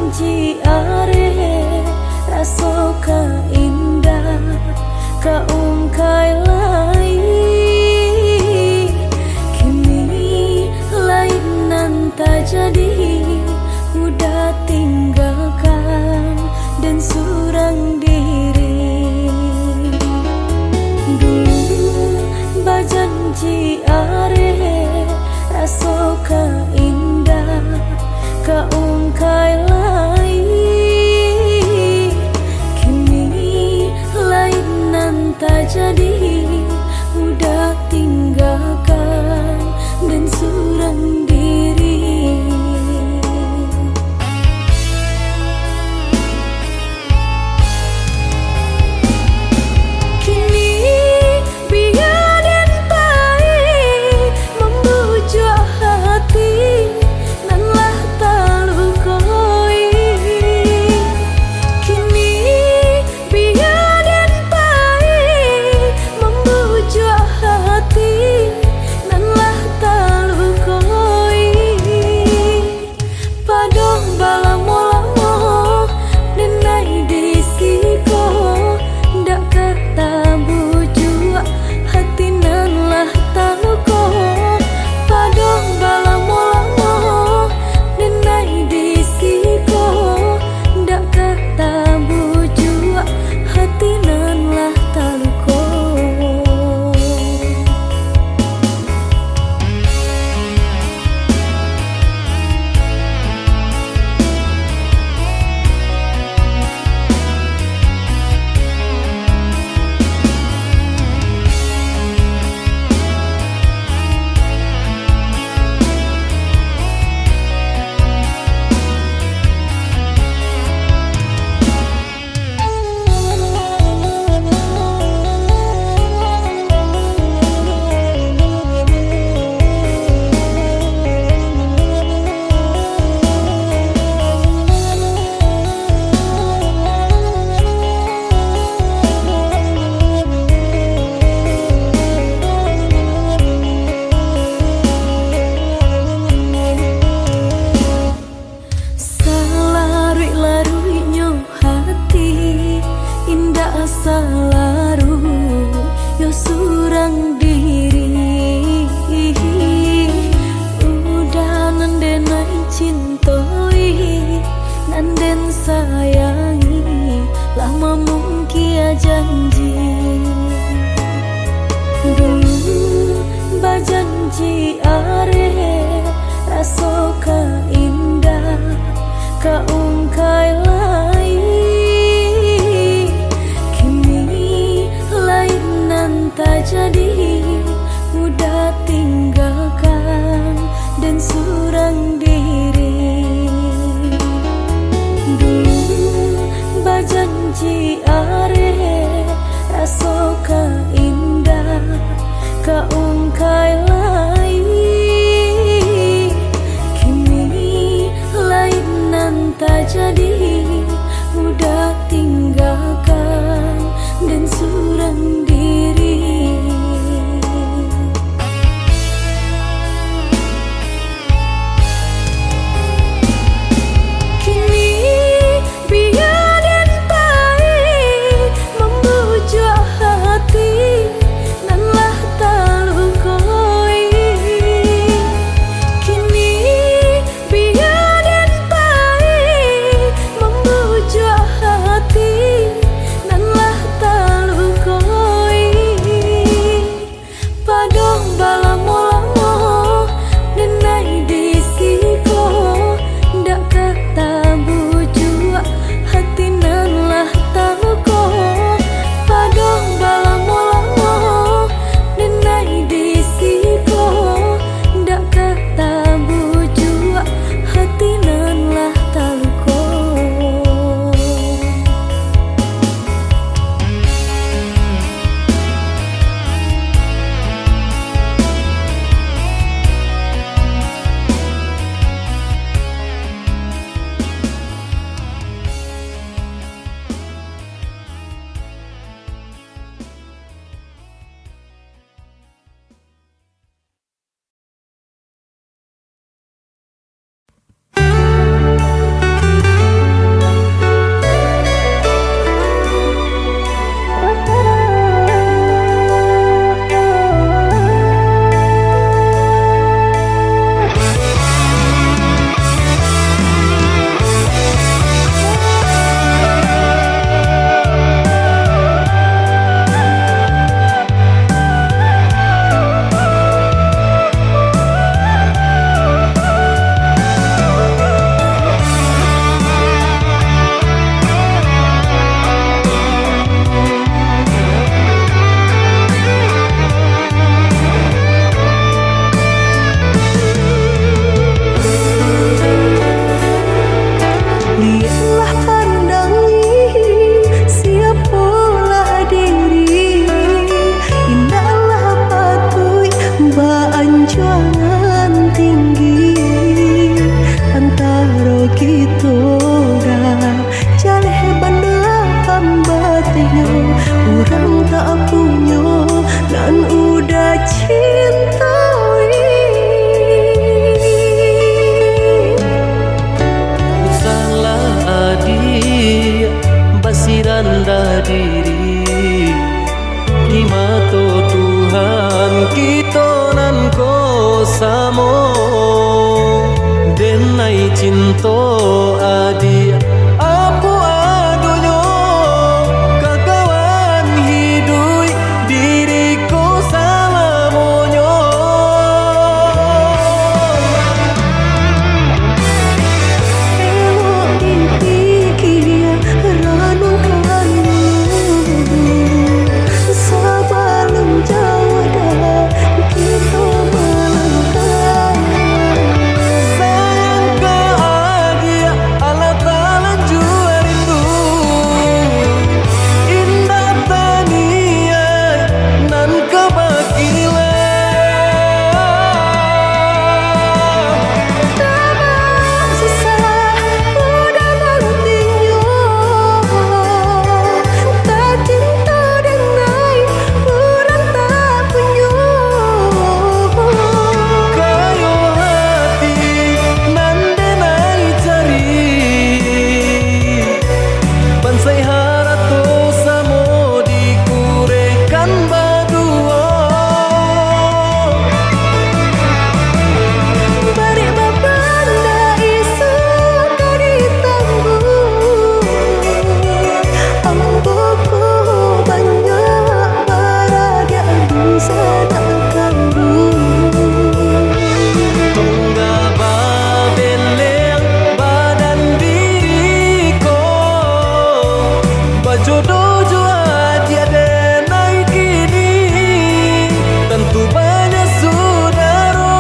janji are raso ka indah ka ungkai lai kini lain nan tak jadi udah tinggalkan dan surang diri dulu bajanji are raso ka indah ka ungkai lai kini lain nan tak jadi udah tinggalkan dan surang diri. Salaru yo surang diri udah nandenai cintoi nanden sayangi lama mungkin janji dulu bajanji are raso ka indah ka ungkai lai tak jadi udah tinggalkan dan surang diri dulu bajanji are raso ka indah ka ungkai lai kini lain nan tak jadi udah tinggalkan dan surang diri. cinta adi apu adonyo kakawan hidui diriku salamonyo. Ewo dipikir ranu kayu sebelum jauh dah kita melangkah. Sayang keadia Allah Ta'ala jua rindu indah tania nan kebakilan. Damai susah udah nantinya tak cinta dengan orang tak punya. Kayo hati nan denai cari bansai harato samo dikurekan badua. Bari babanda isu kari tangguh ambuku banyak baradia bisa nakangguh. Tunggal babeleng badan diriku bajodoh jua tiada naik kini tentu banyak saudara.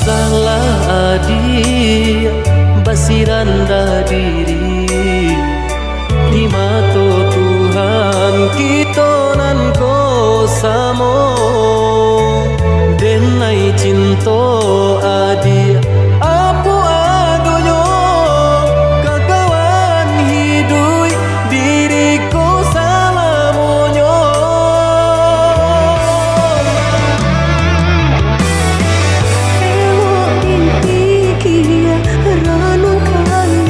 Salah adi basiranda diri di mata Tuhan kita nan ko samo denai cinta adi apu adonyo kakawan hidui diriku salamonyo. Ewo dipikir ranu kayu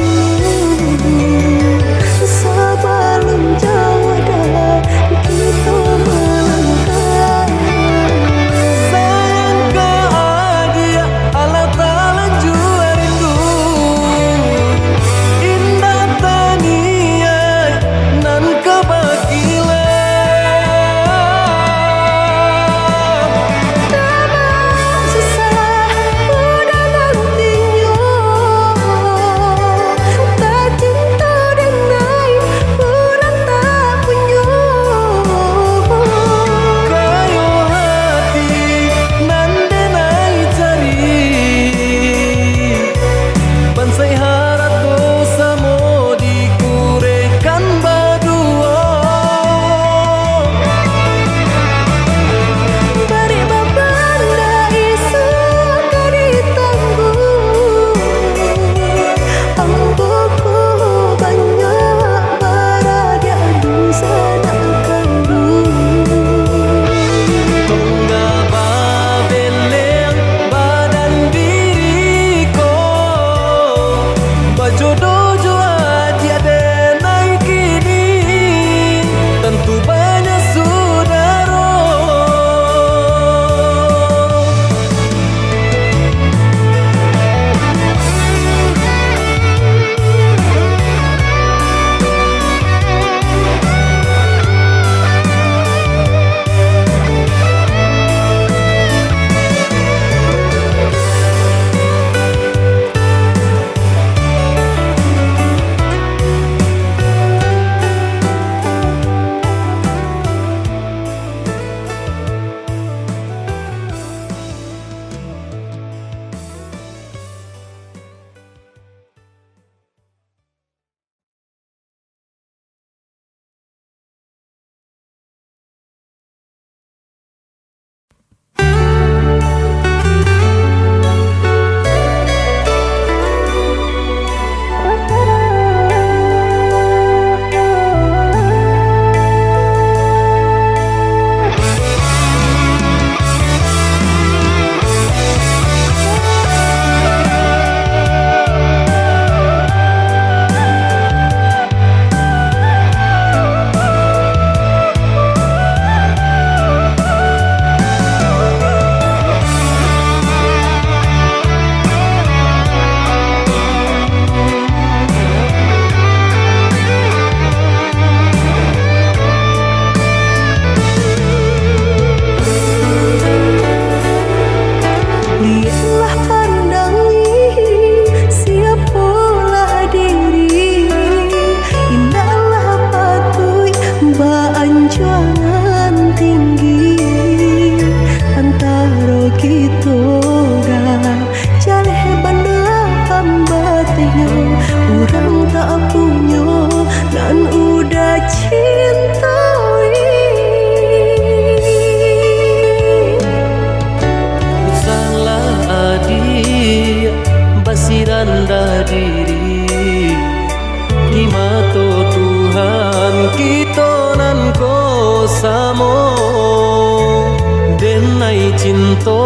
cinta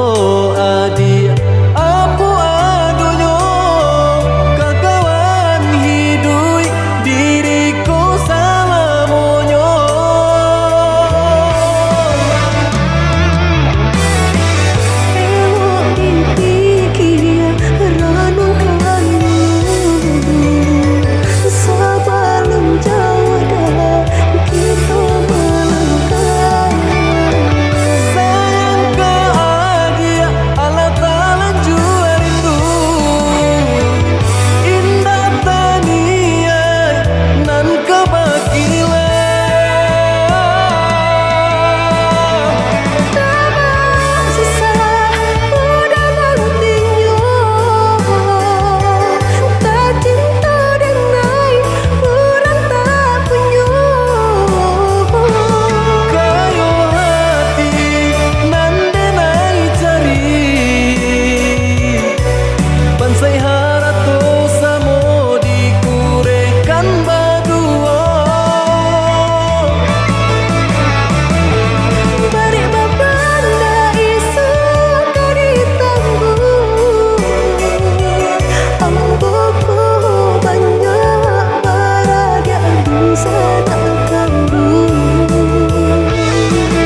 adik apa adonyo kakawan hidup diriku salamonyo Ewok dipikir ranong kayu Sebelum jauh dah kita melangkah sayang ke adik ala talanju rindu indah taniai nan kebakilan Tak susah udah nantinya Tak cinta dengan orang tak punya kayo hati nan denai cari bansai harato samo dikurekan badua Bari babanda isu kari tangguh Amboku banyak baraga bisa tak kambuh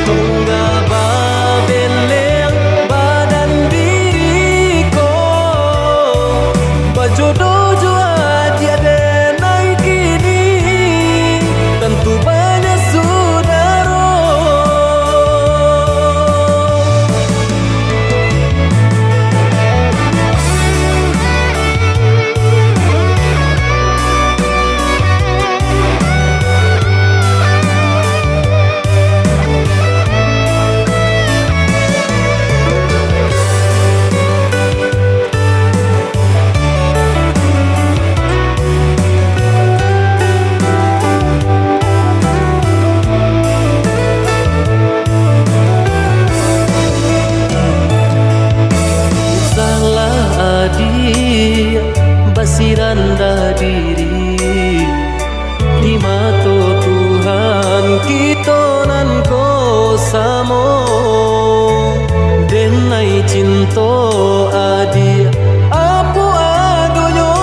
tunggal babeleng badan diriku bajodoh jua tiada naik kini tentu banyak saudara salah adik basiranda diri di mata Tuhan kita nan ko samo denai cinta adik apa adonyo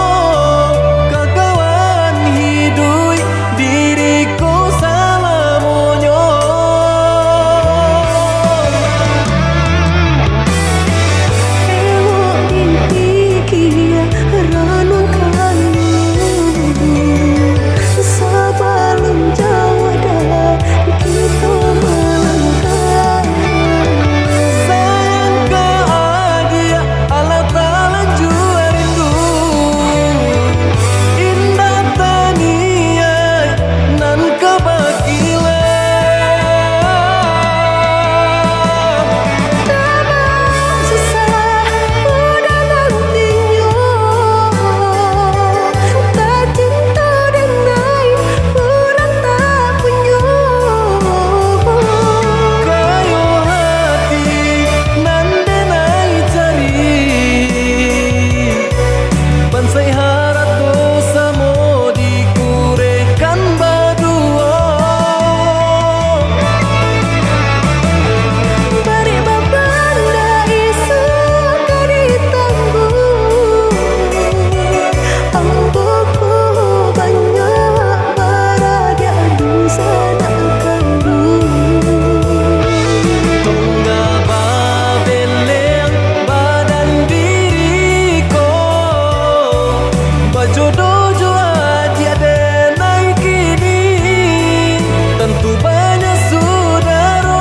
kakawan hidup diriku salamonyo Ewok dipikir ranong kayu Sebelum jauh dah kita melangkah sayang ke adik ala talanju rindu indah taniai nan kebakilan Tak susah udah nantinya Tak cinta dengan orang tak punya kayo hati nan denai cari bansai harato samo dikurekan badua Bari babanda isu kari tangguh Amboku banyak baraga bisa tak kambuh tunggal babeleng badan diriku bajodoh jua tiada naik kini tentu banyak saudara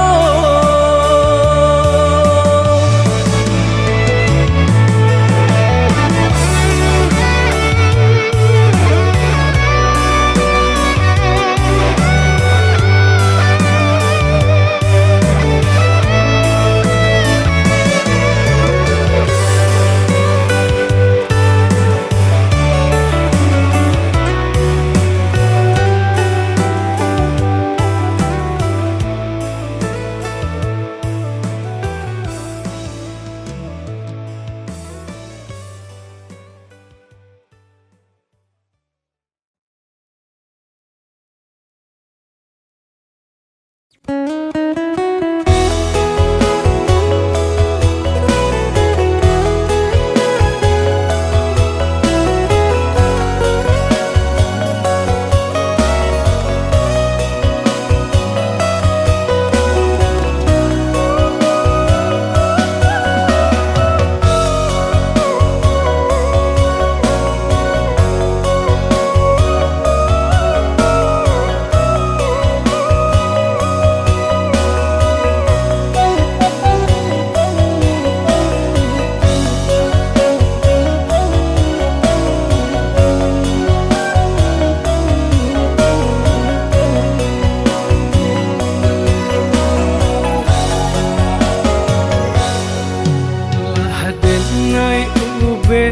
gawe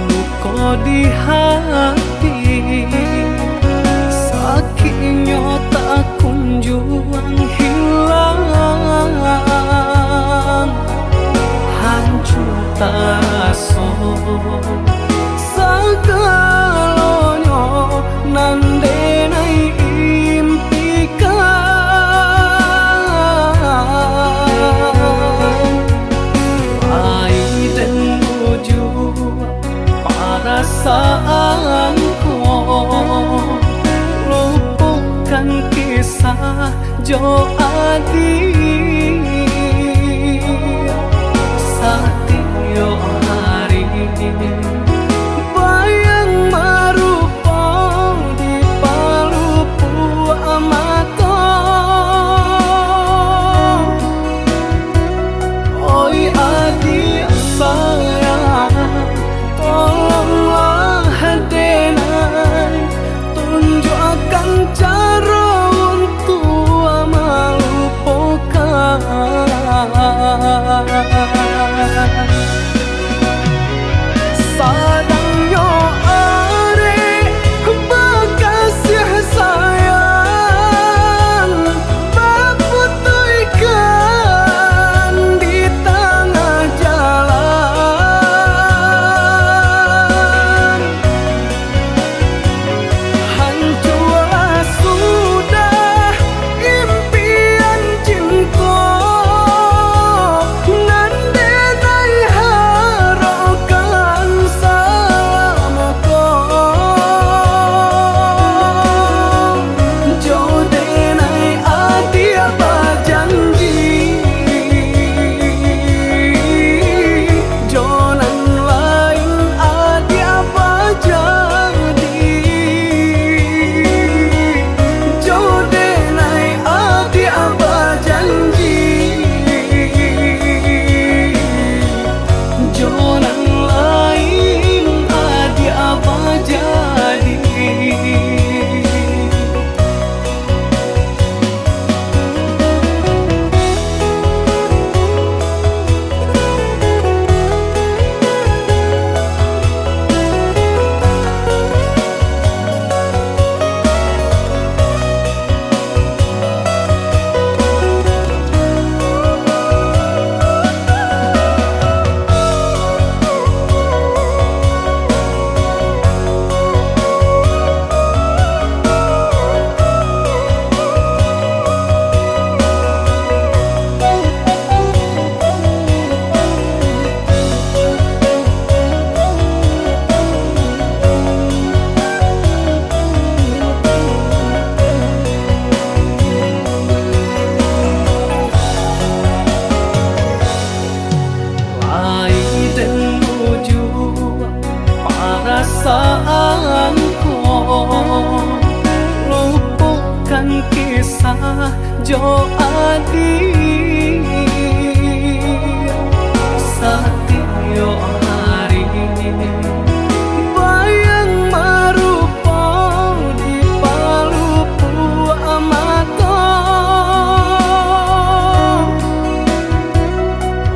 luka di hati, sakitnya tak kunjung hilang, hancur terasa segalanya nandenai impikan, dan menuju perasaanku, lupakan kisah Jo Adi Satyo hari bayang merupa di palupu mata. Oi adik sayang, tolonglah denai tunjukkan cara untuk melupakan. Sadangnya arek bekasih sayang, berputihkan di tengah jalan. Hancurlah sudah impian cinta, nandenai harapan selamanya. Jo denai adi berjanji, jonan lain adi berjanji. Jo denai adi berjanji, jonan lain adi berjanji. Dan menuju perasaanku, lupakan kisah Jo Adi Satyo hari bayang merupa di palupu mata.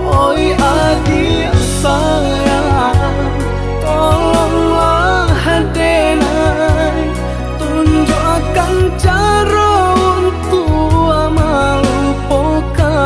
Oi adik sayang, tolonglah denai tunjukkan cara untuk melupakan.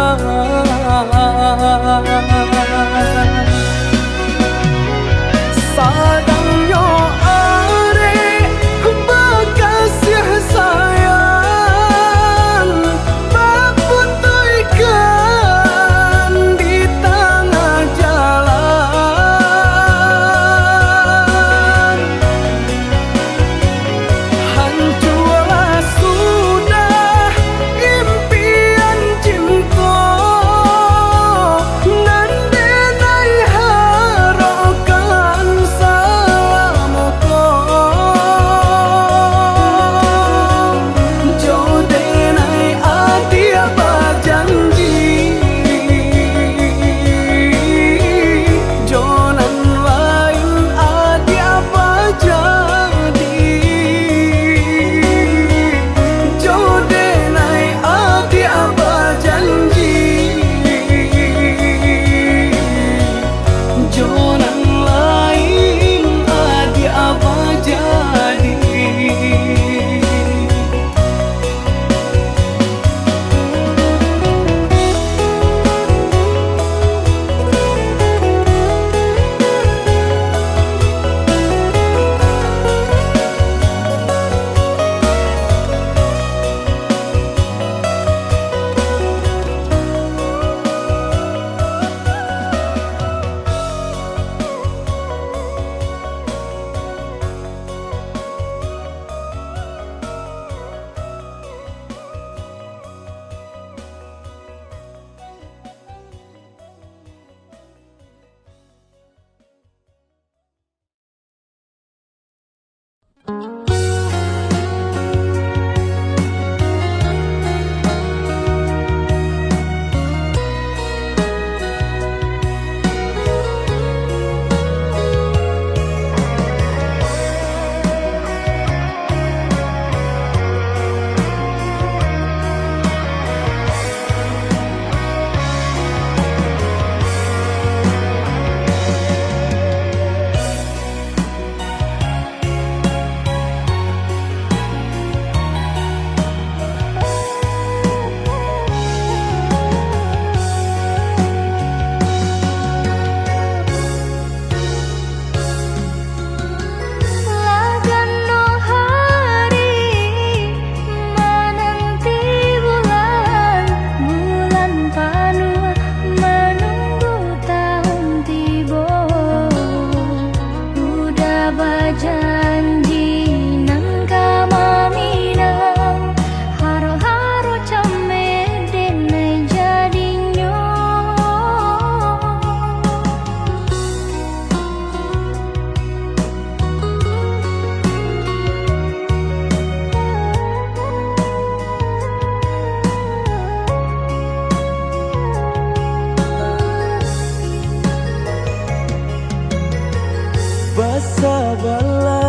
bala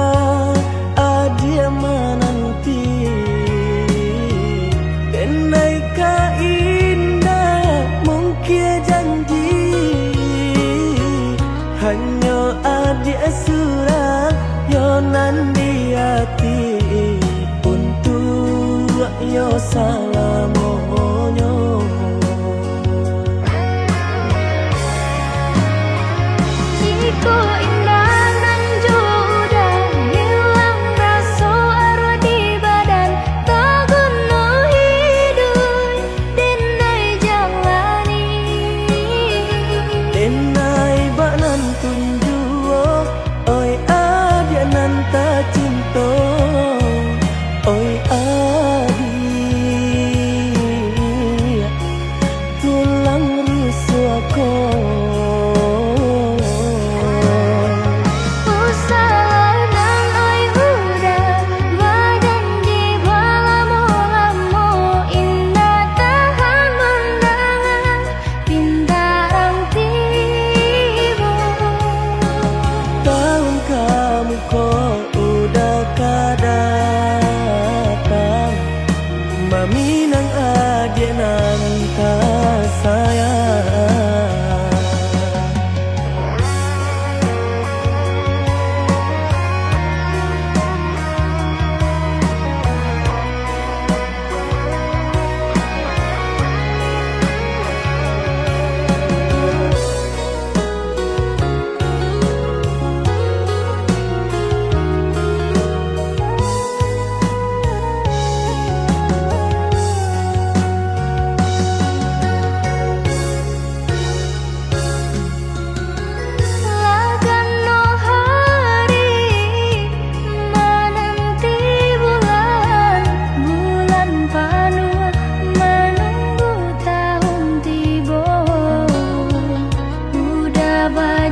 adia menanti denai ka indah mungkin janji hanya adia surah yonan di hati untuk yo salamonyo. Jika indah nan sudah hilang rasa arwah di badan tak guna hidup denai jalani Denai banan tunjuo oi adia nan tak cinta oi adi tulang rusakku Maminang adik nan tak sayang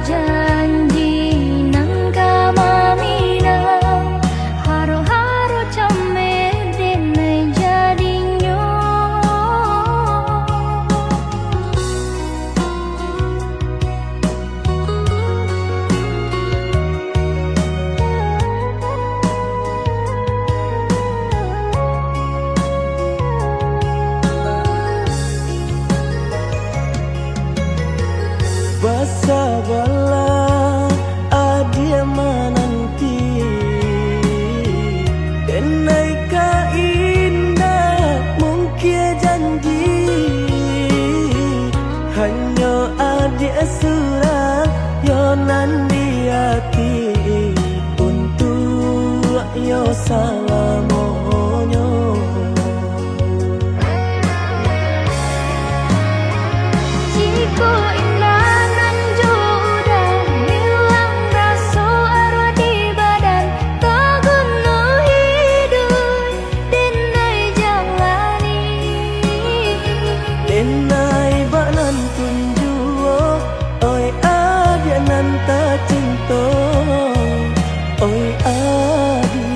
janji nang kamaminang haro-haro camer denai jadinyo basa bala adia menanti denai ka indah mungkin janji hanya adia surah yonan di hati untuk yo salamonyo. Jika indah nan sudah hilang rasa arwah di badan tak guna hidup denai jalani Denai banan tunjuo oi adia nan tak cinta oi adi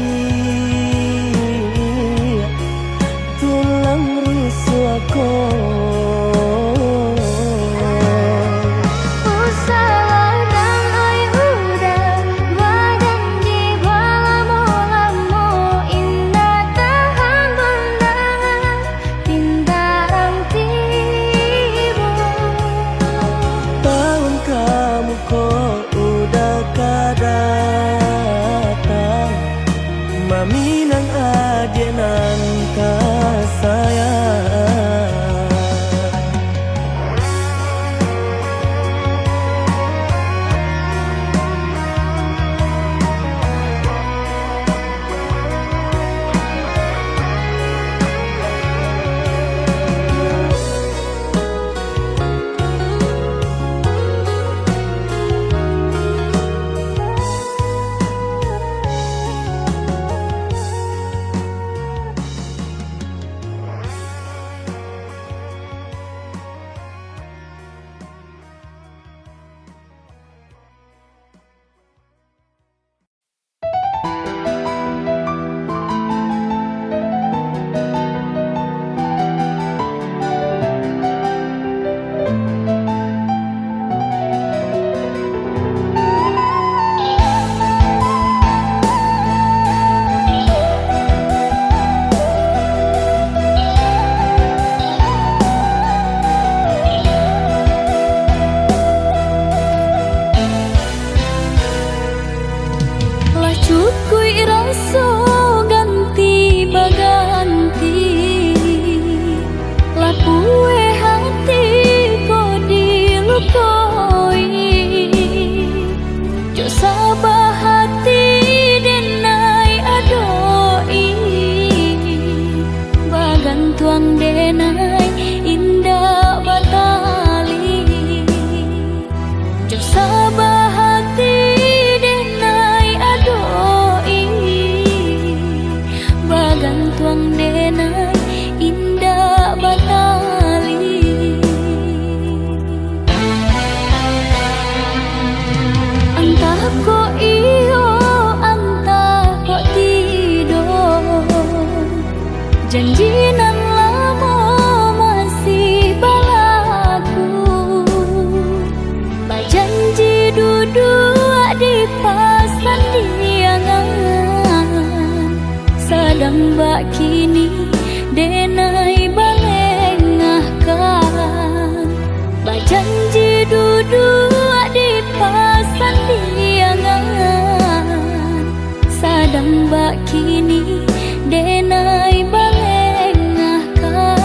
Sabah hati denai adoi, bagan tuang denai indah batali. Entah kok iyo, entah kok tidur, janji nan lama masih balaku. Bajanji duduk di pasan diangan, sedang bak kini denai balengahkan. Bajanji duduk di pasan diangan, sedang bak kini denai balengahkan.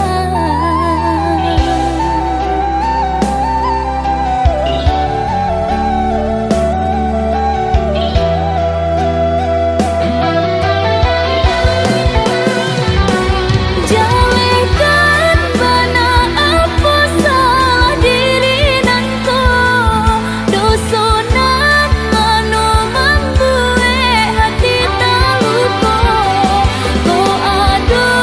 Jalekan bana apa salah diri nanko, dosonan mano membuat hati taluko. Ko ado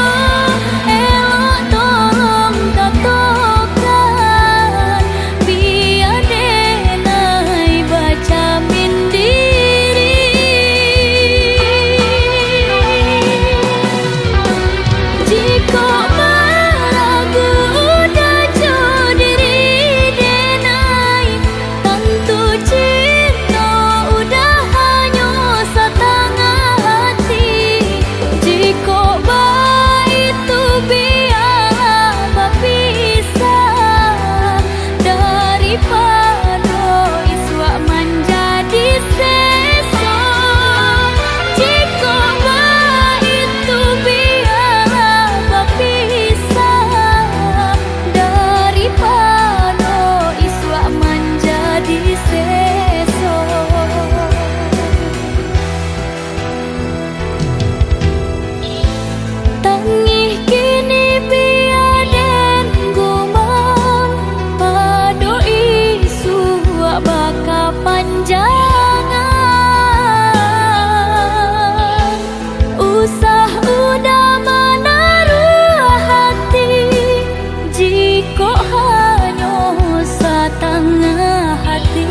elok tolong katokan, biar denai baca mindiri. Jika meragu udah jauh diri denai, tentu cinta udah hanya setengah hati. Jika itu biarlah berpisah, daripada iswa menjadi sesok. Jika itu biarlah berpisah, daripada iswa menjadi sesok. Tangih kini biaden gumam, pado isu baka panjangan. Usah udah menaruh hati, jika hanya setengah hati.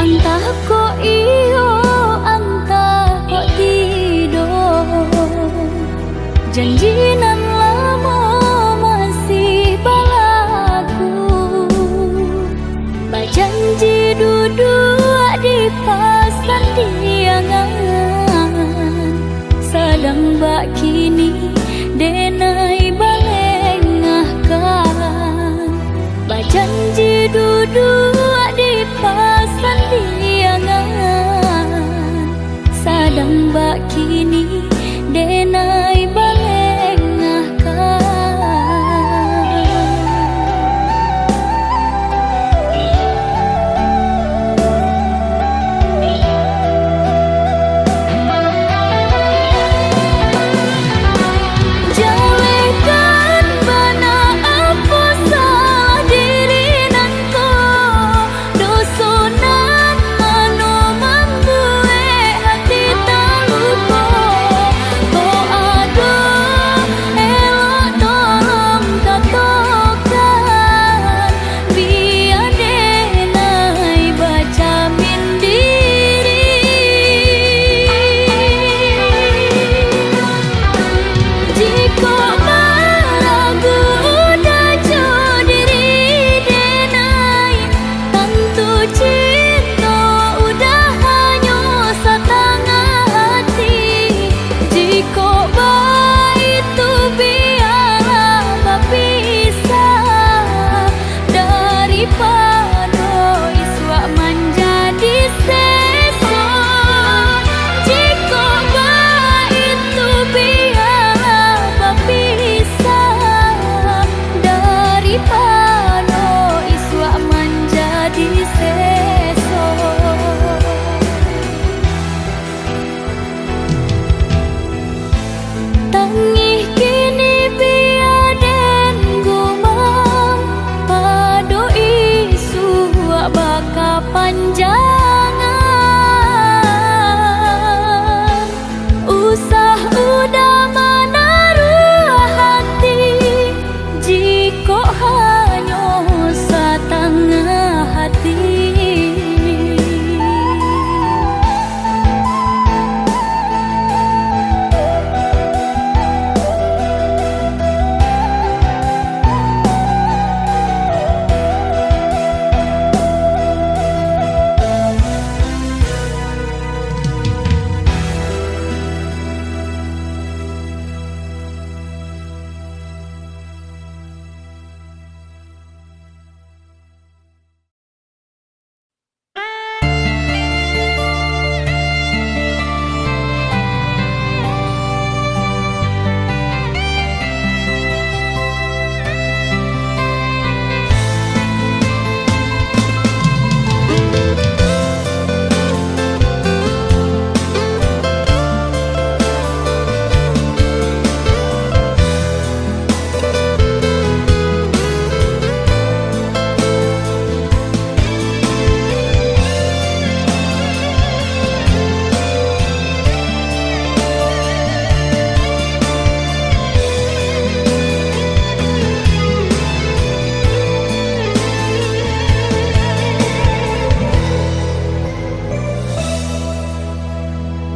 Entah kok iyo, entah kok tidur, janji nan lama masih balaku. Bajanji duduk di pasan diangan, sedang bak kini denai balengahkan. Bajanji duduk di pasan diangan, sedang bak kini denai balengahkan. Jalekan bana apa salah diri nanko, dosonan mano membuat hati taluko. Ko ado panjangan. Usah udah menaruh hati, jika hanya setengah hati.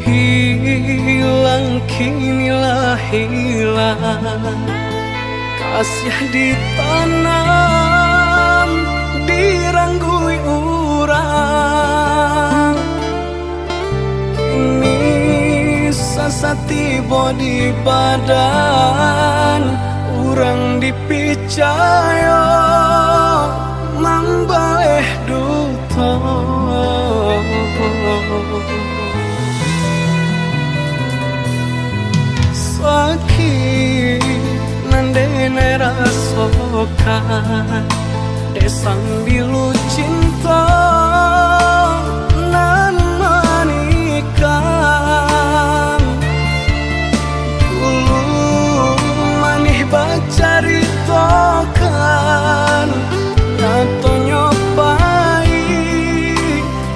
Hilang kinilah hilang, kasih ditanam, diranggui urang. Kini sasati bodi badan, urang dipicaya mambaleh duto. Sakit nandene rasokan, desang bilu cinta nan manikang. Dulu manih bacaritokan, nyato nyopai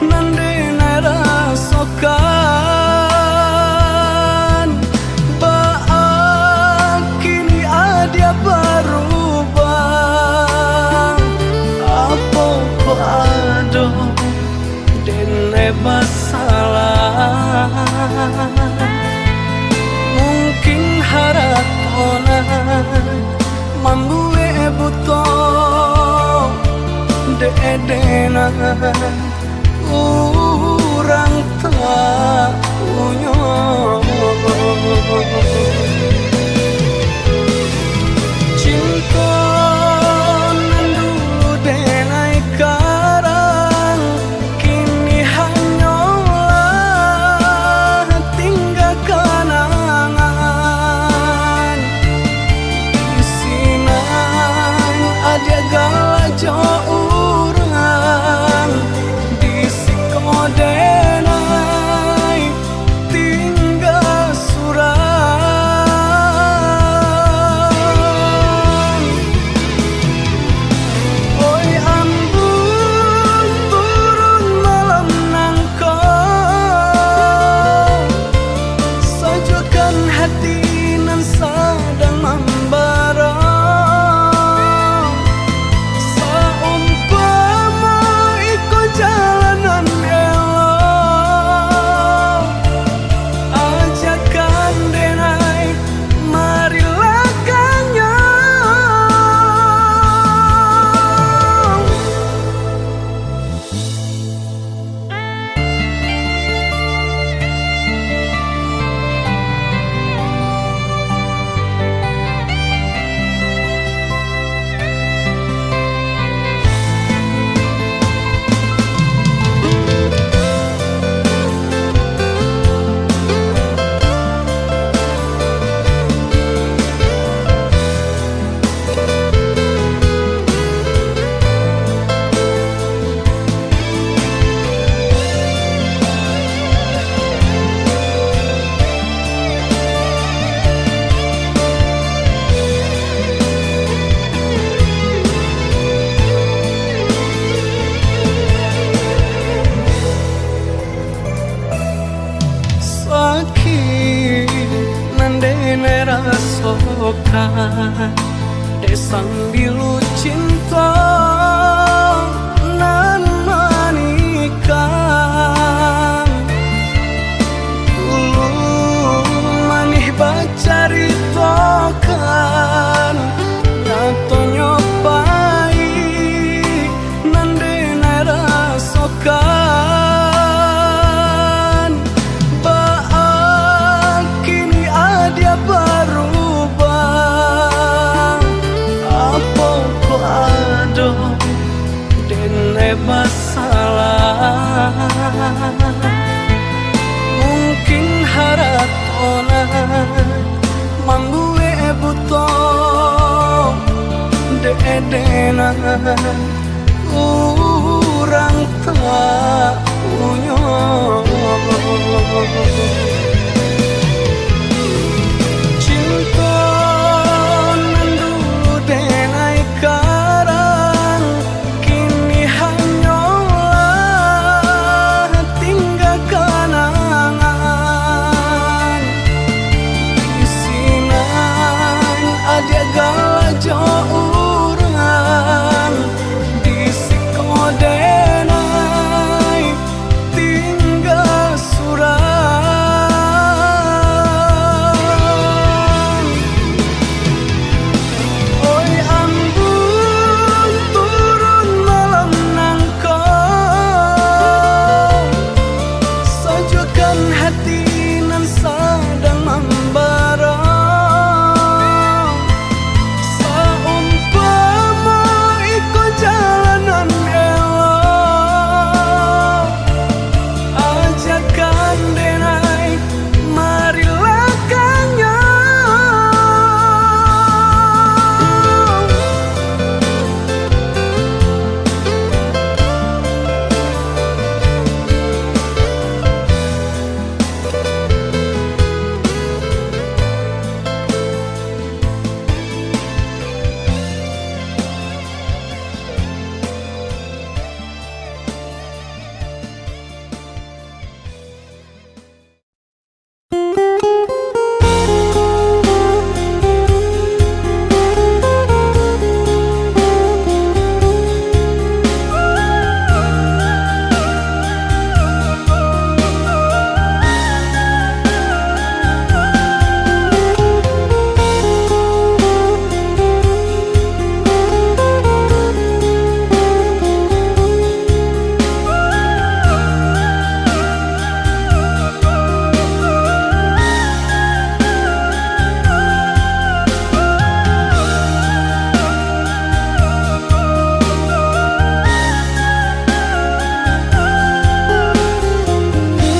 nandene rasokan. Masalah mungkin haratona mambue buto deedena urang tak unyo. Cinta nan dulu denai karang, kini hanyalah tinggal kenangan. Isinan ada galajo urang, disikodenai tinggal surang. de sambil cinta nan manikang manih bacaritokan nyatonyo pai nan denai rasokan baak kini ada berubah apa ko ado denai masalah mungkin haratona mambue buto de-edena urang tak punya cinta nan dulu denai karang kini hanyalah tinggal kenangan isinan ada galajo urang di sikodenai tinggal suran oi ambung turun malam nangkau sajukan hati nan sedang membara saumpama ikut jalanan elok ajakan denai marilah kanyang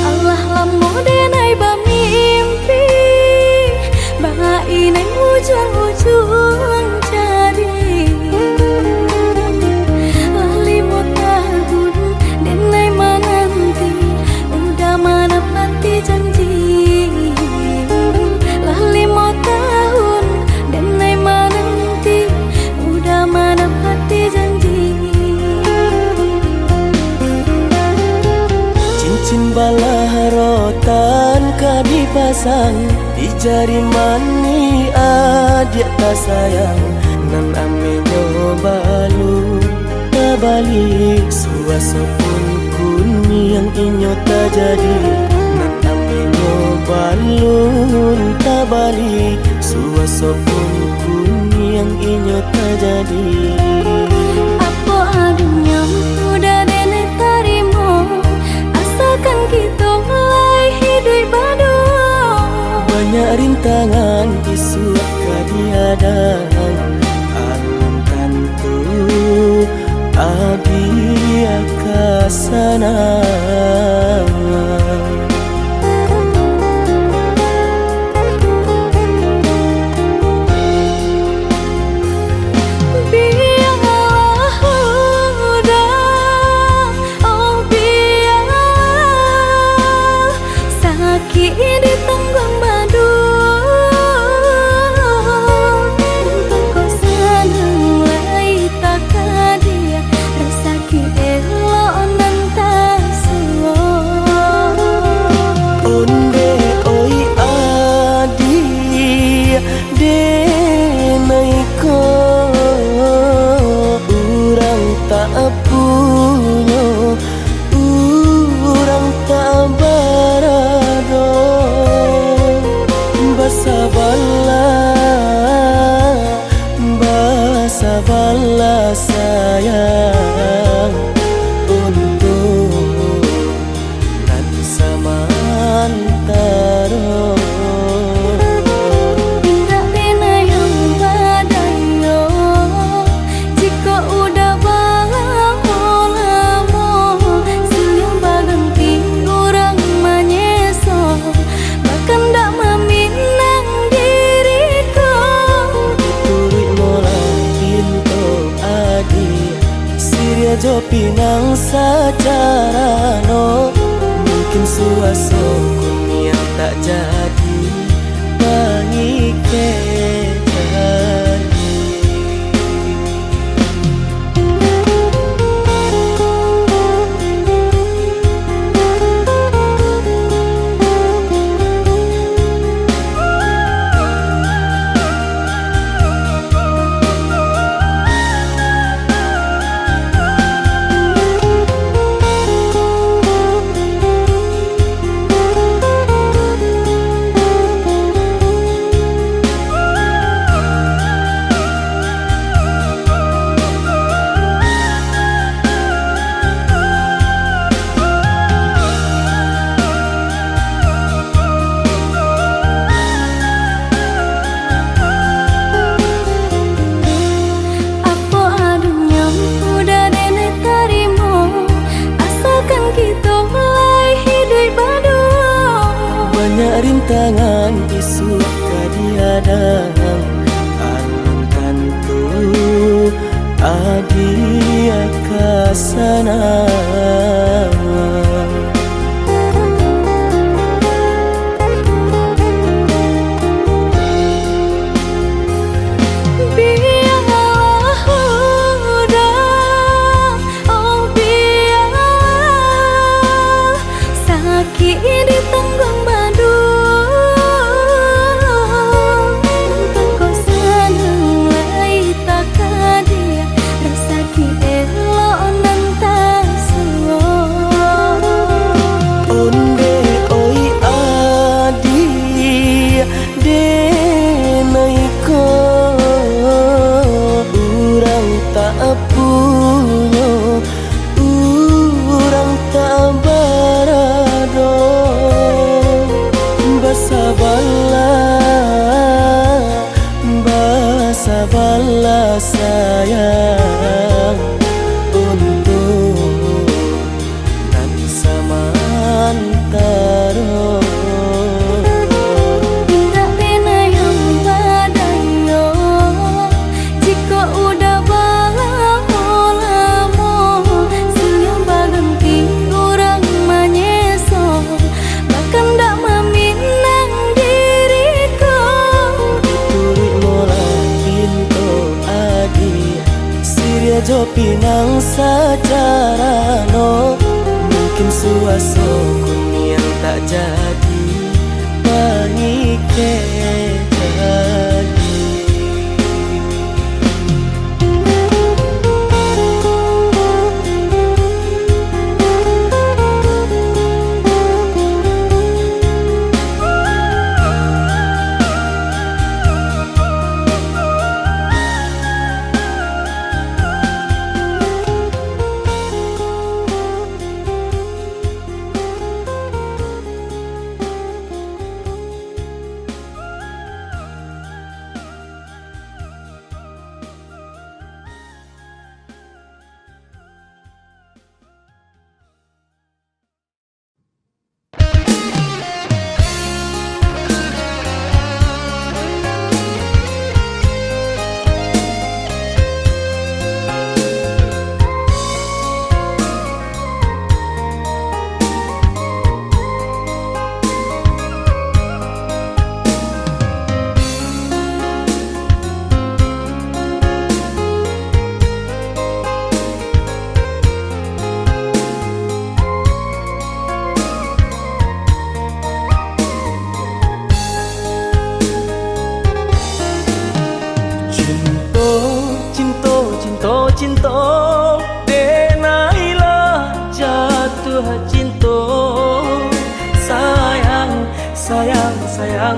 Allah lamu denai bamimpi bainai ujung-ujung jari lali mau tahun denai menanti udah menepati janji lali mau tahun denai menanti udah menepati janji cincin balah rotan ka dipasang di jari mani adik tak sayang nan ame balu tabali suasa pun kuni yang inyo tak jadi nan ame balun tabali suasa pun kuni yang inyo tak jadi apa adanya udah denai tarimo asalkan kita mulai hidup baru banyak rintangan isu kadiadang alam tentu adi akasana biarlah udah oh biar sakit di tanggung madu untuk kau senang lai tak dia rasa elok nan tak suo punya, urang tak barado. Basa bala sayang untuk nan samantara. Tidak pernah yang badayo jika udah balang lamo siang baganti orang menyeso bahkan tak meminang diriku. Turut mola pinto adi Siria jo pinang secara no. Mungkin suaso yang tak jadi pangiketan. Banyak rintangan isu kadiadang alam tentu adi akasana. Basa bala sayang untuk nan samantara. Tidak pernah yang badayo jika udah balang lamo siang baganti orang menyeso bahkan tak meminang diriku. Turut mola pinto adi Siria jo pinang secara no. Mungkin suaso yang tak jadi pangiketan.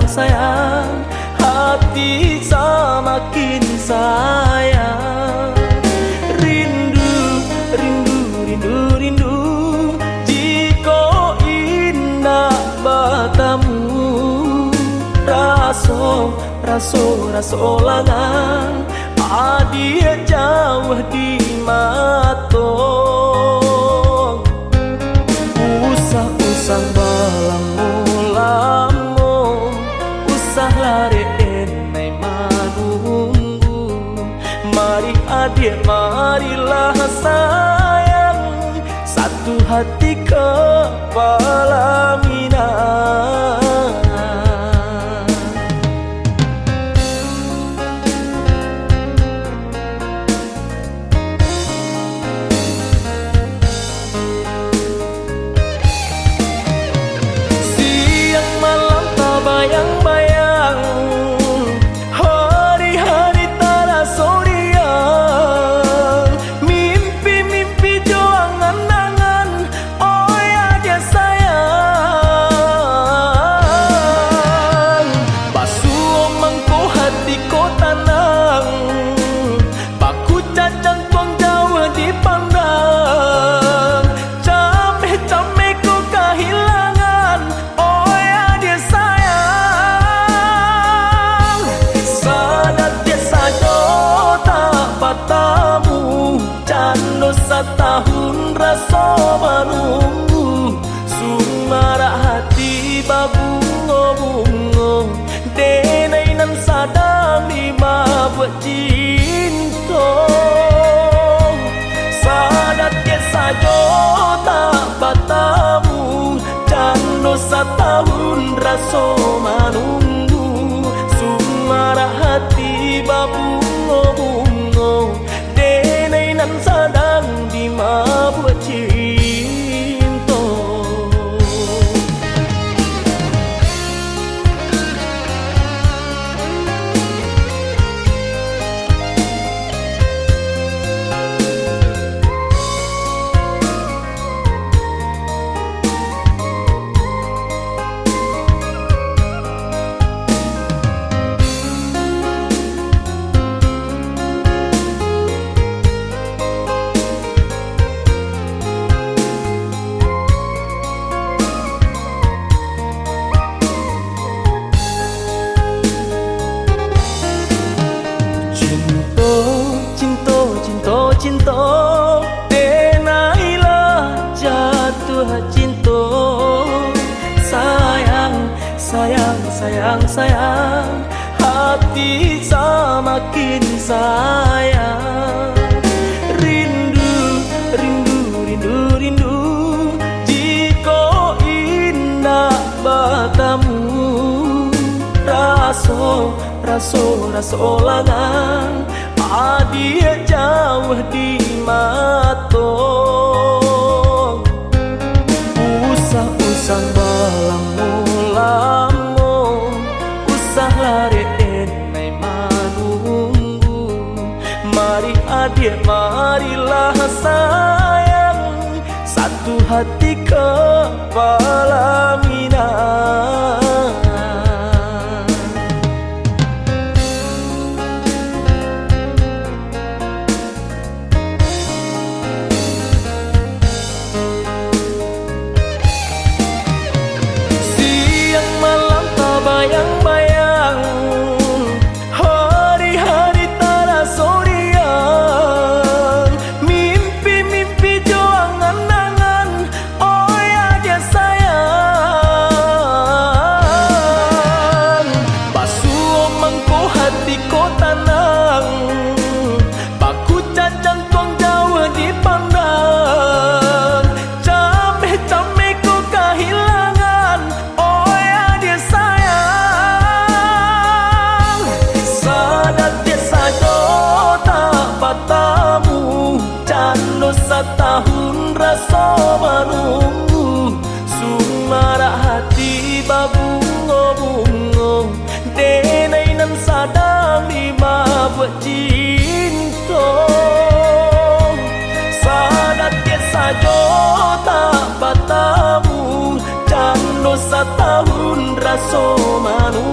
sayang, hati semakin sayang. Rindu, rindu, rindu, rindu, jika indah bertemu. Raso, raso, raso langang, adia jauh di matong. Usah-usah balamu-lamu, usah lari enai manunggu. Mari adik, marilah sayang, satu hati kepala minang. Bayang-bayang hari-hari terasa riang, mimpi-mimpi juang angan-angan, oh ya dia sayang. Basuh mangko hati ko tanang, baku cacan tuang jauh dipandang. Cameh-cameh ko kehilangan, oh ya dia sayang. Tamu cando setahun rasa menunggu, sumara hati babungo-bungo, denai nan sadang lima buat cinta. Sadat ke sajo tak bertamu, cando setahun rasa menunggu, sumara hati babungo-bungo, denai nan sadang di mabuk cinta. Cinta, denailah jatuh cinta. Sayang, sayang, sayang, sayang, hati semakin sayang. Rindu, rindu, rindu, rindu, jika indah bertemu. Raso, raso, raso langang, adia jauh di matong. Usah-usah balamu-lamu, usah lari enai manunggu. Mari adik, marilah sayang, satu hati kepala minang. Bayang-bayang hari-hari terasa riang, mimpi-mimpi juang angan-angan, oh ya dia sayang. Basuh mangko hati ko tanang, baku cacan tuang jauh dipandang. Cameh-cameh ko kehilangan, oh ya dia sayang. Tamu cando setahun rasa menunggu, sumara hati babungo-bungo, denai nan sadang lima buat cinta. Sadat ke sajo tak bertamu, cando setahun rasa menunggu.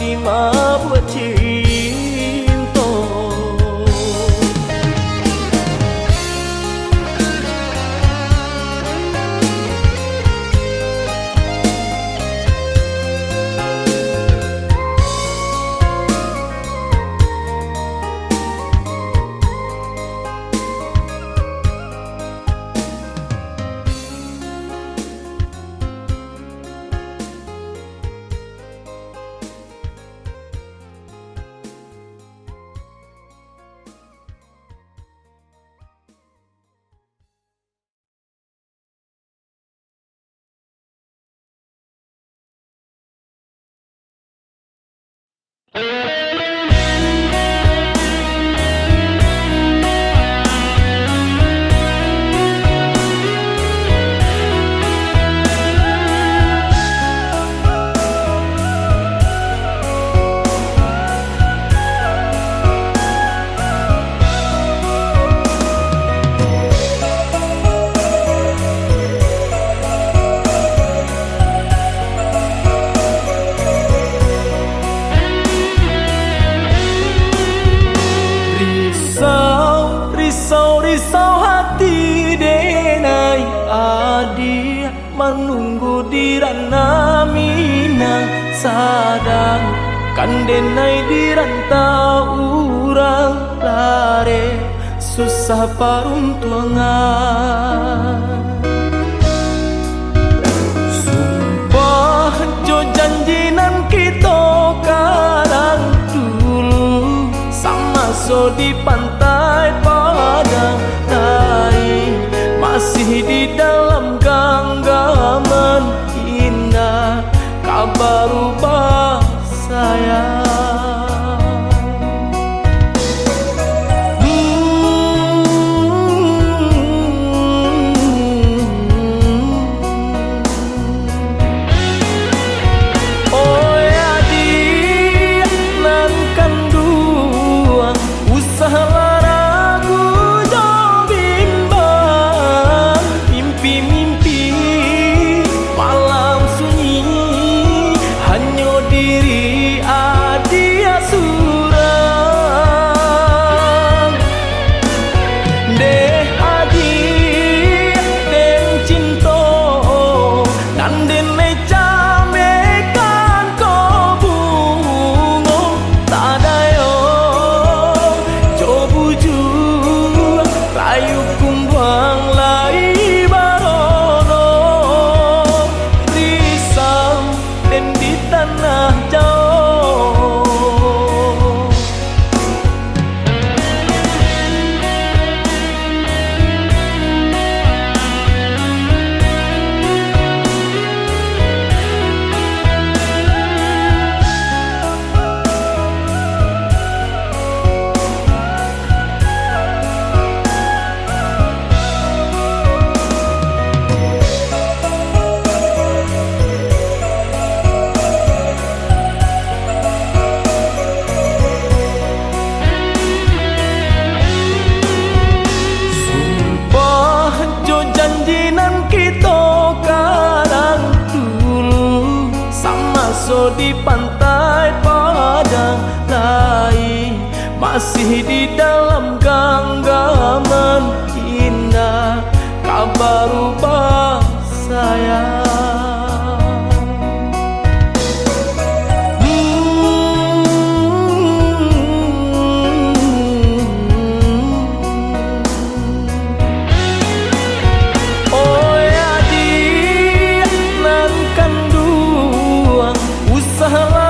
terima buat cinta. Risau hati denai adia menunggu di rana mina sadang kan denai di rantau urang lare susah paruntungan. Sumpah jo janjinan kita kadang dulu sama so di pantai padang naik masih di dalam genggaman indah kabar ubah sayang. Oh ya dia nan kandung usaha di pantai padang lain masih di dalam genggaman indah kabar ubah sayang. Oh ya dia nan kandung usaha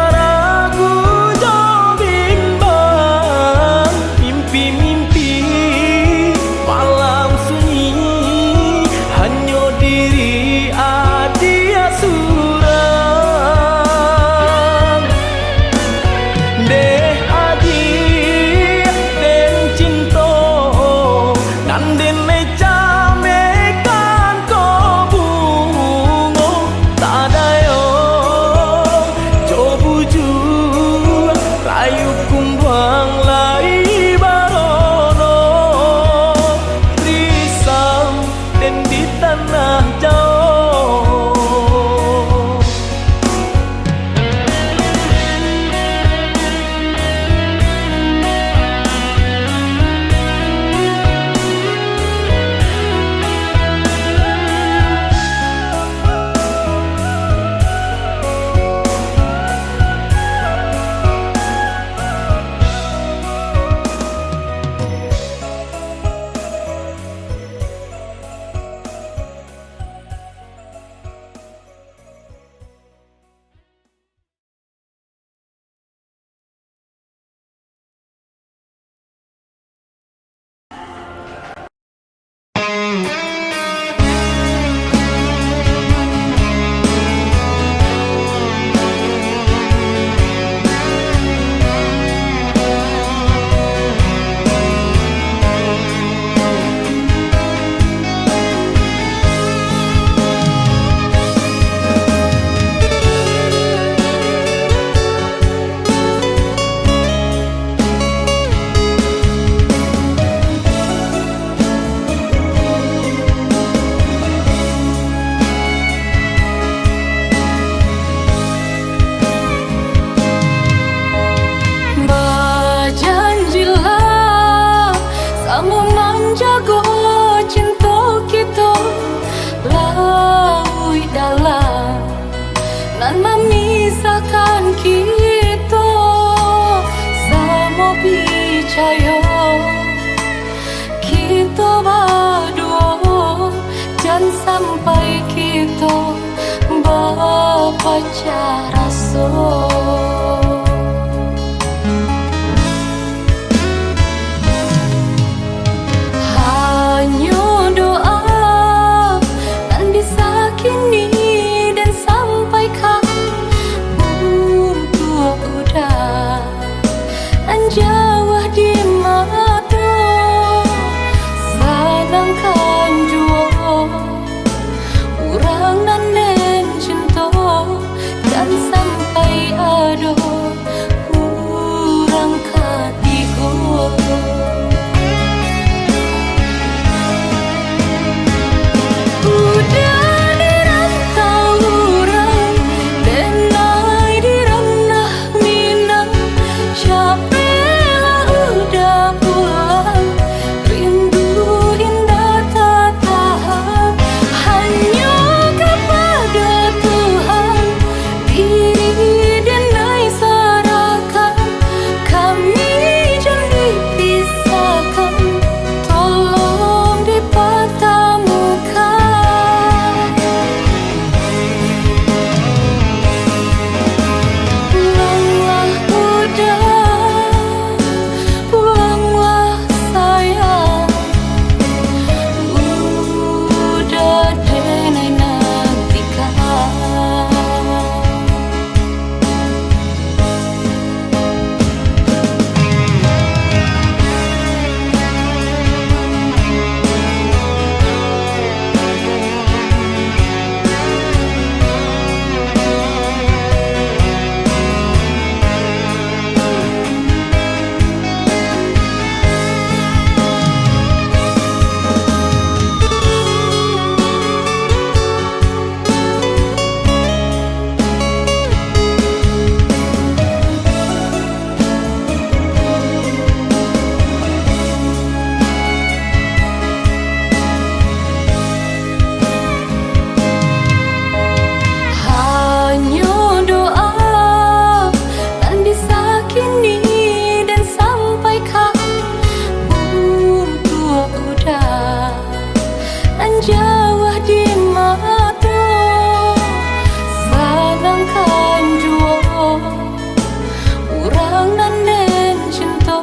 orang nan den cinta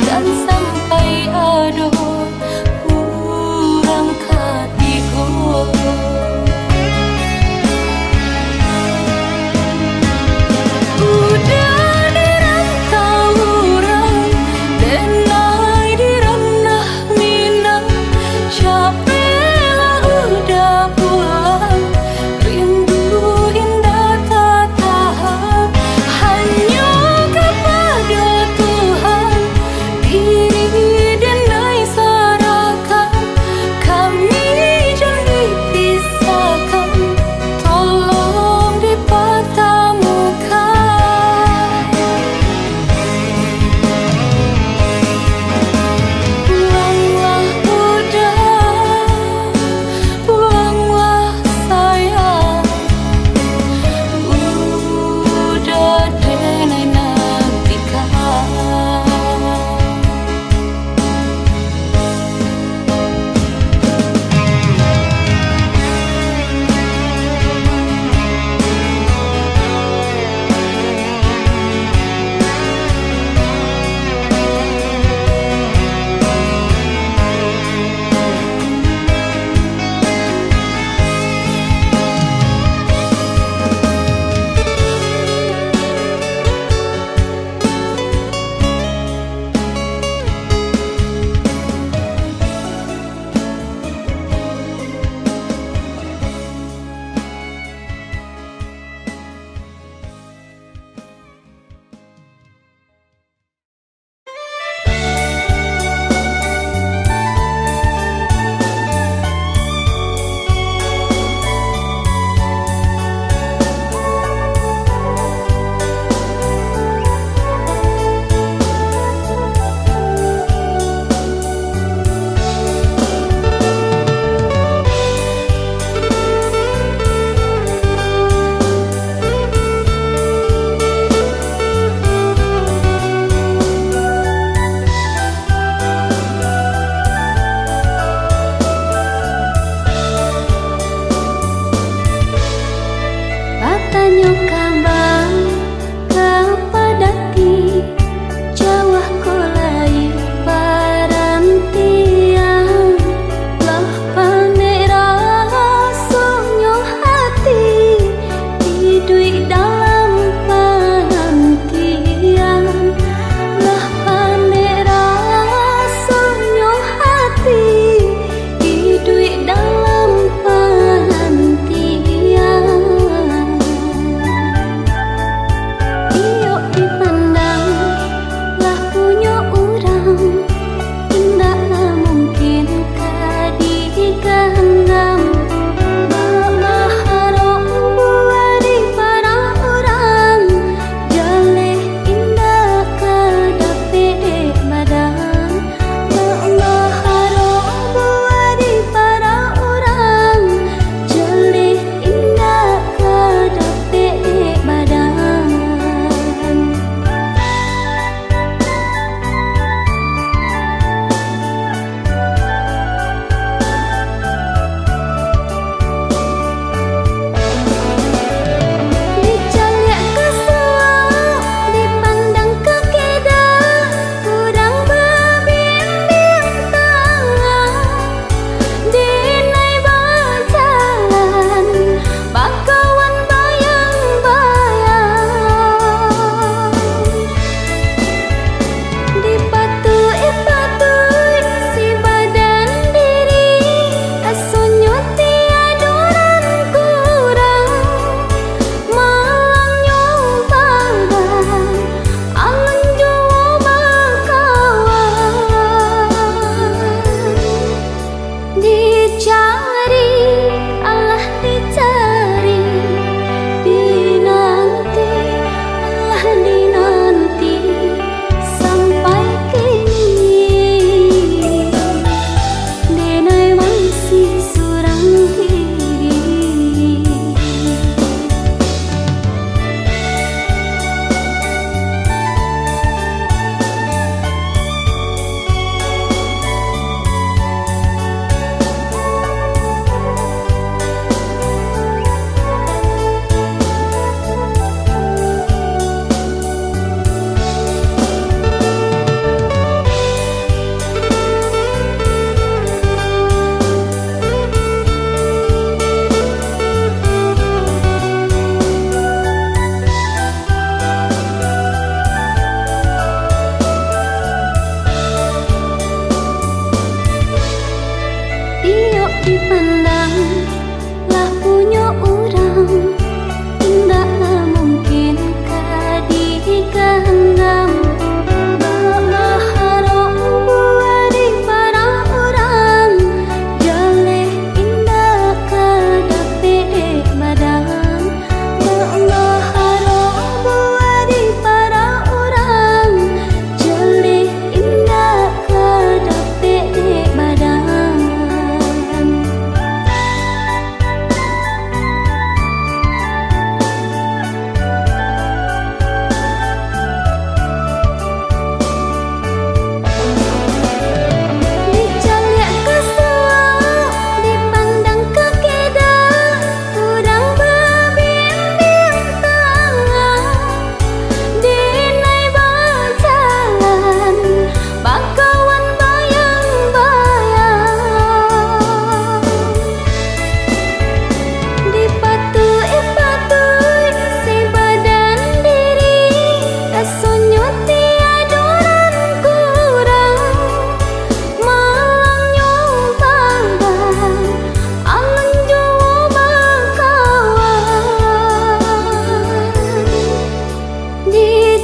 dan sampai ado kurang katigo. Udah dirantau orang denai diranah minang, capek lah udah pulang, rindu indah tak tahan hanya kapan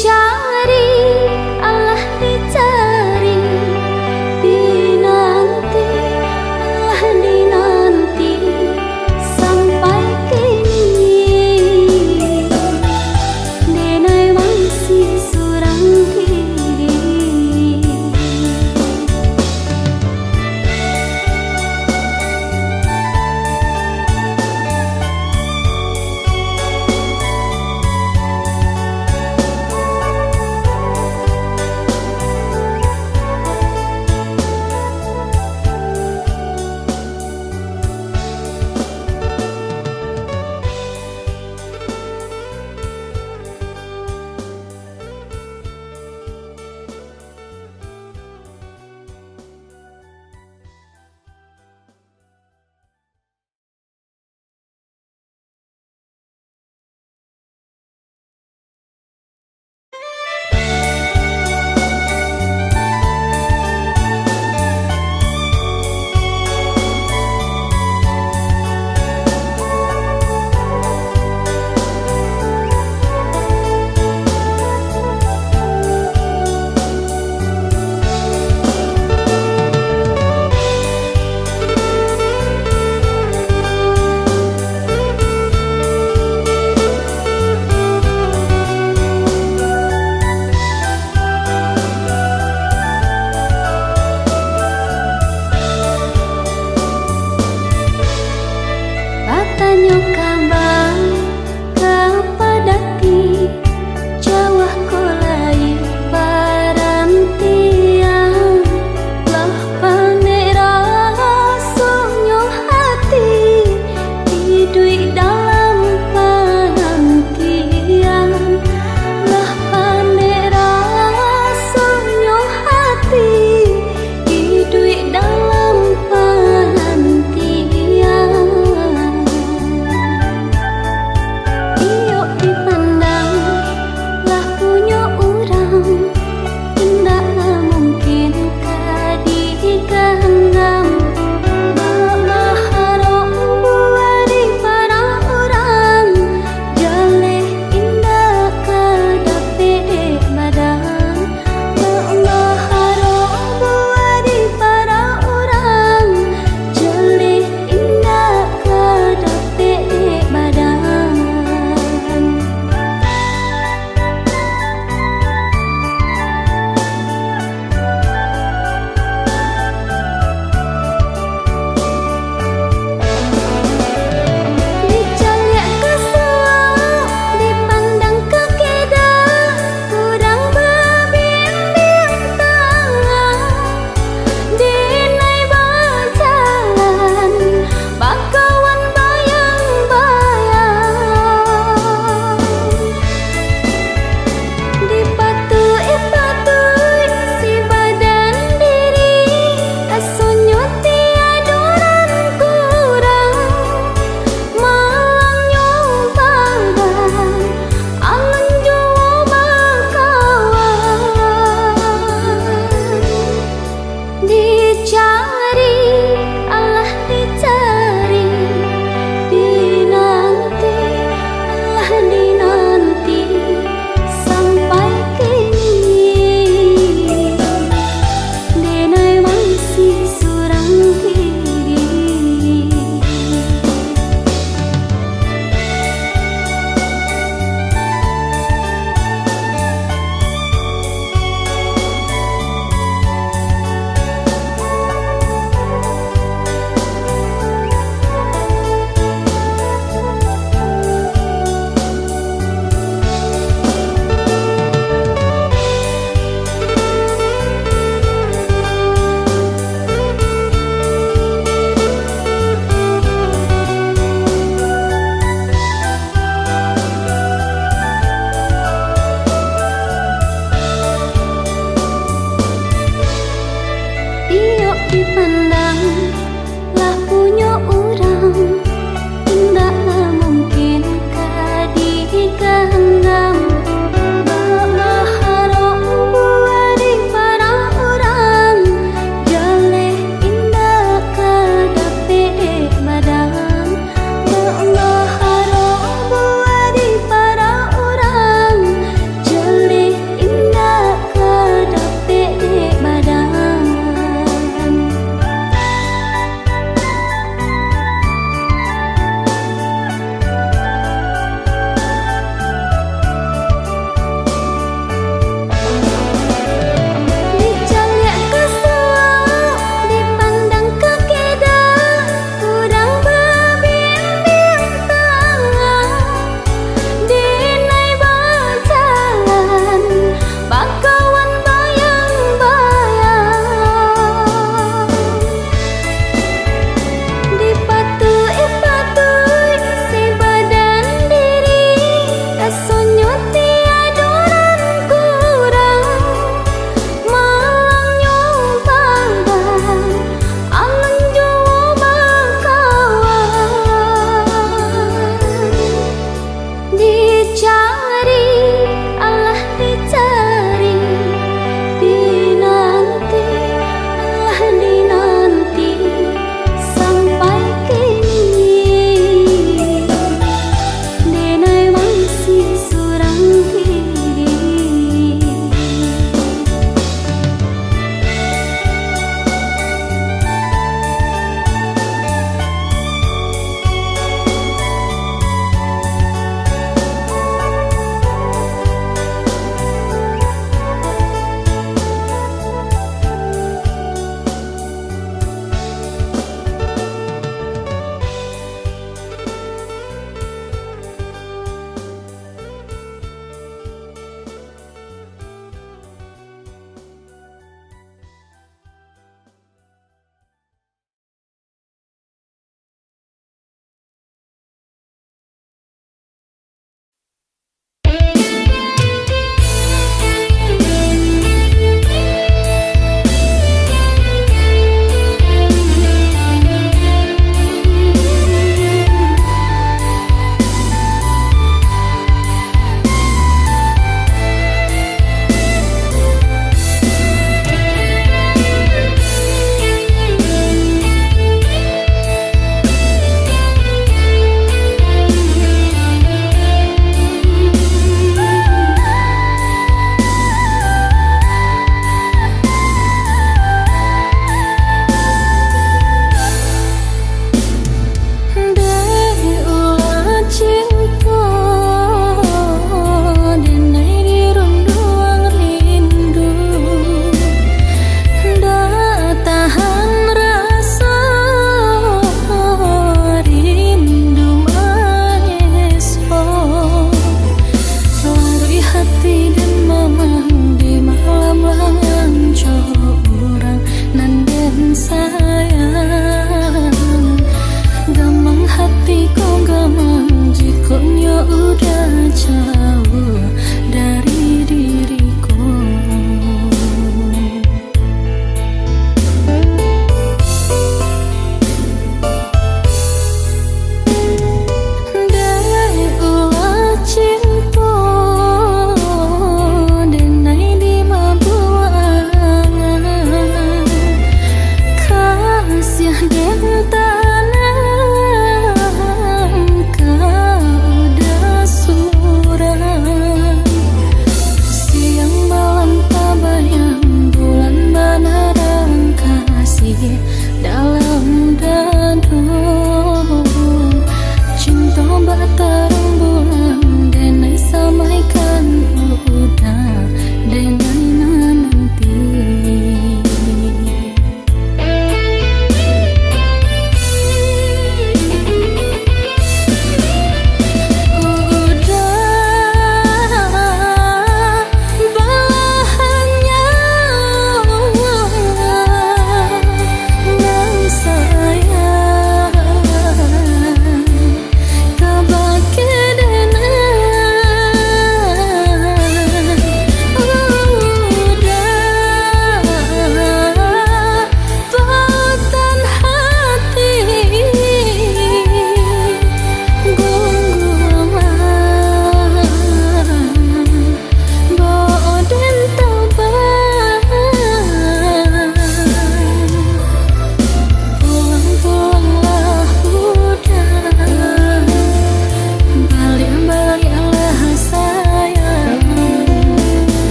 dicari, Allah dicari, dinanti, Allah dinanti, sampai kini denai masih surang diri.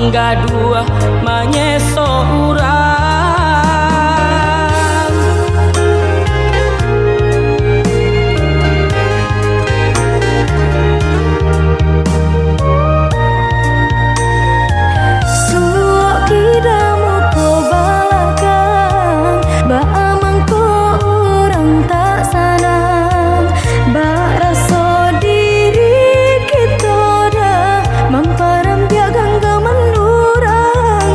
mangga dua manyeso urang. Suok kidamu ko balakan, baamang ko orang tak sanang, bak rasa diri kita dah mamparam biagang menurang.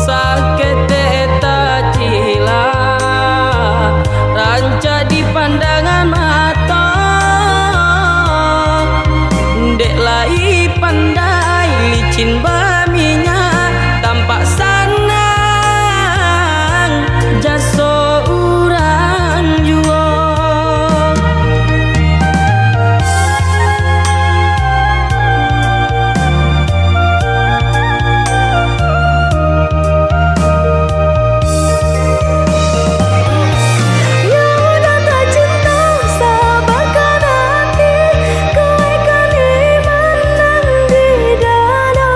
Sakit tak cila ranca di pandangan mata, dek lai pandai licin baminya tampak sanang jaso urang jua. Yang udah tak cinta sabarkan hati, kau ikan iman di dada.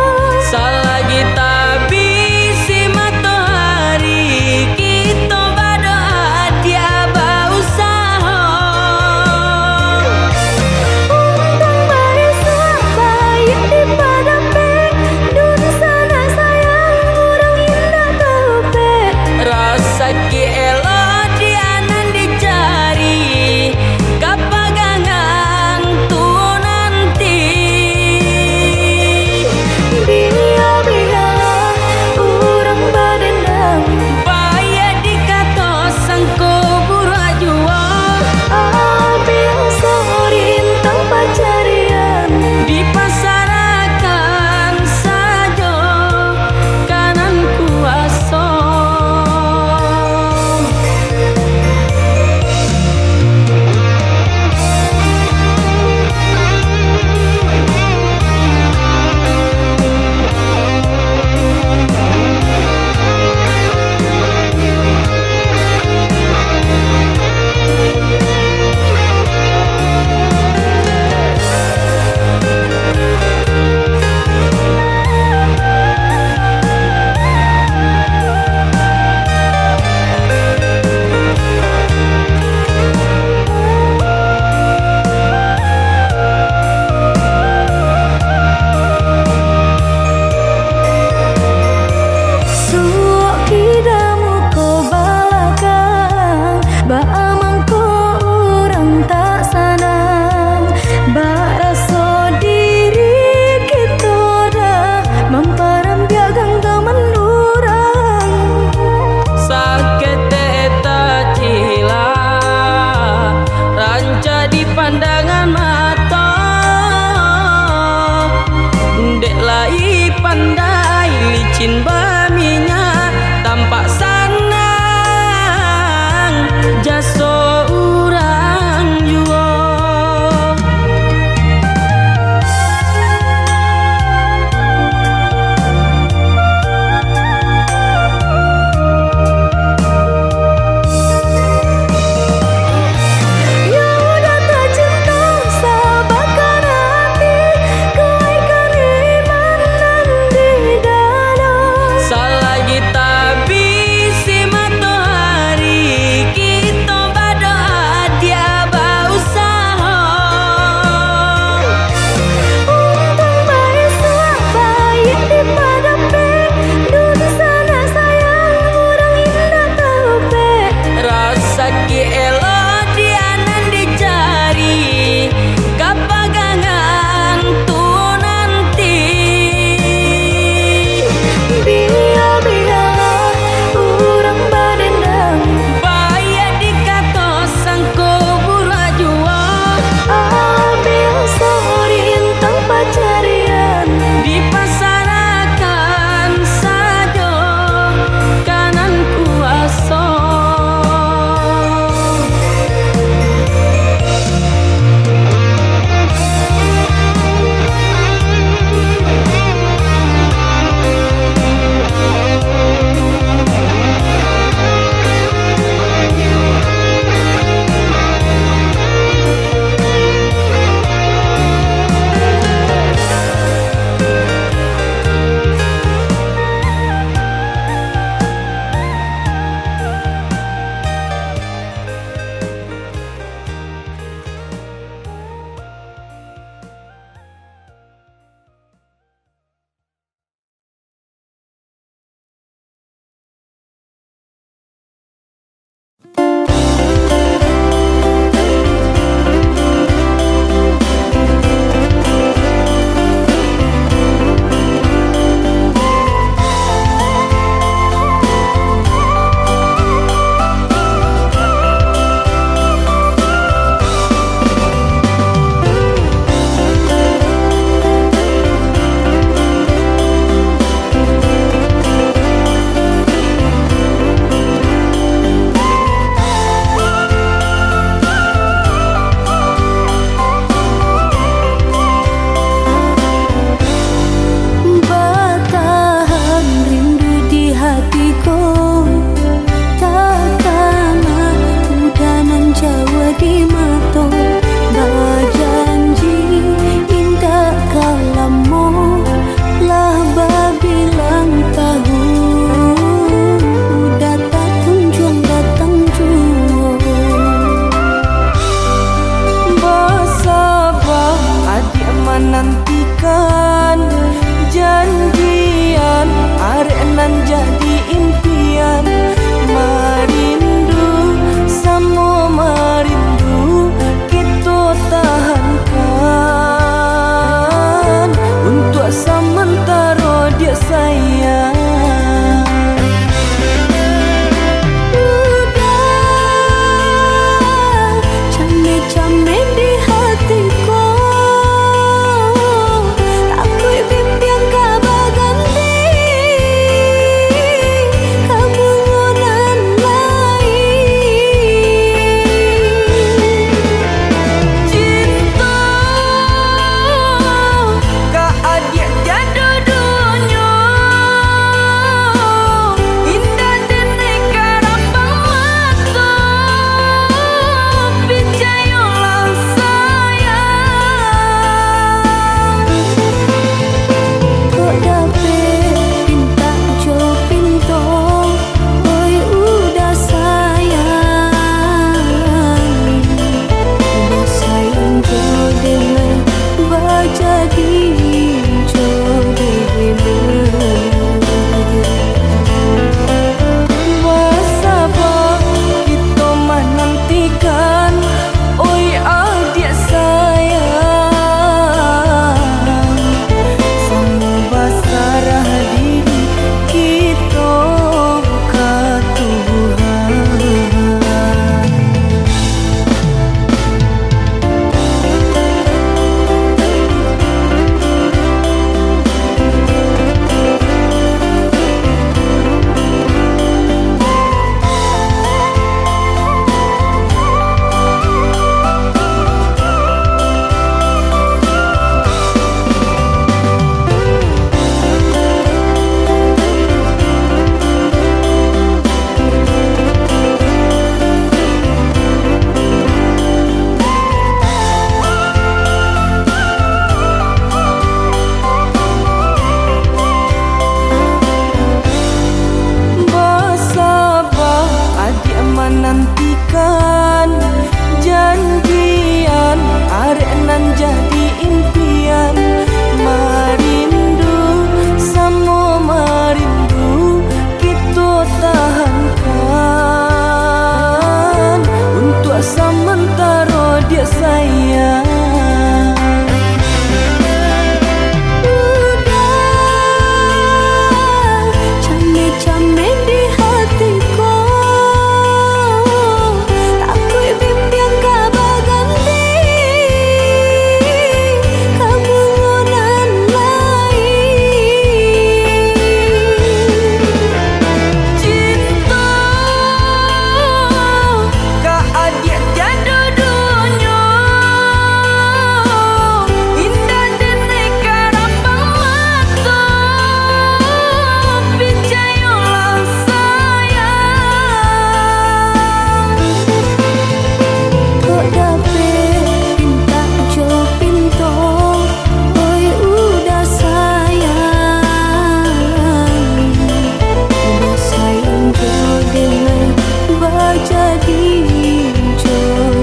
jadi jodoh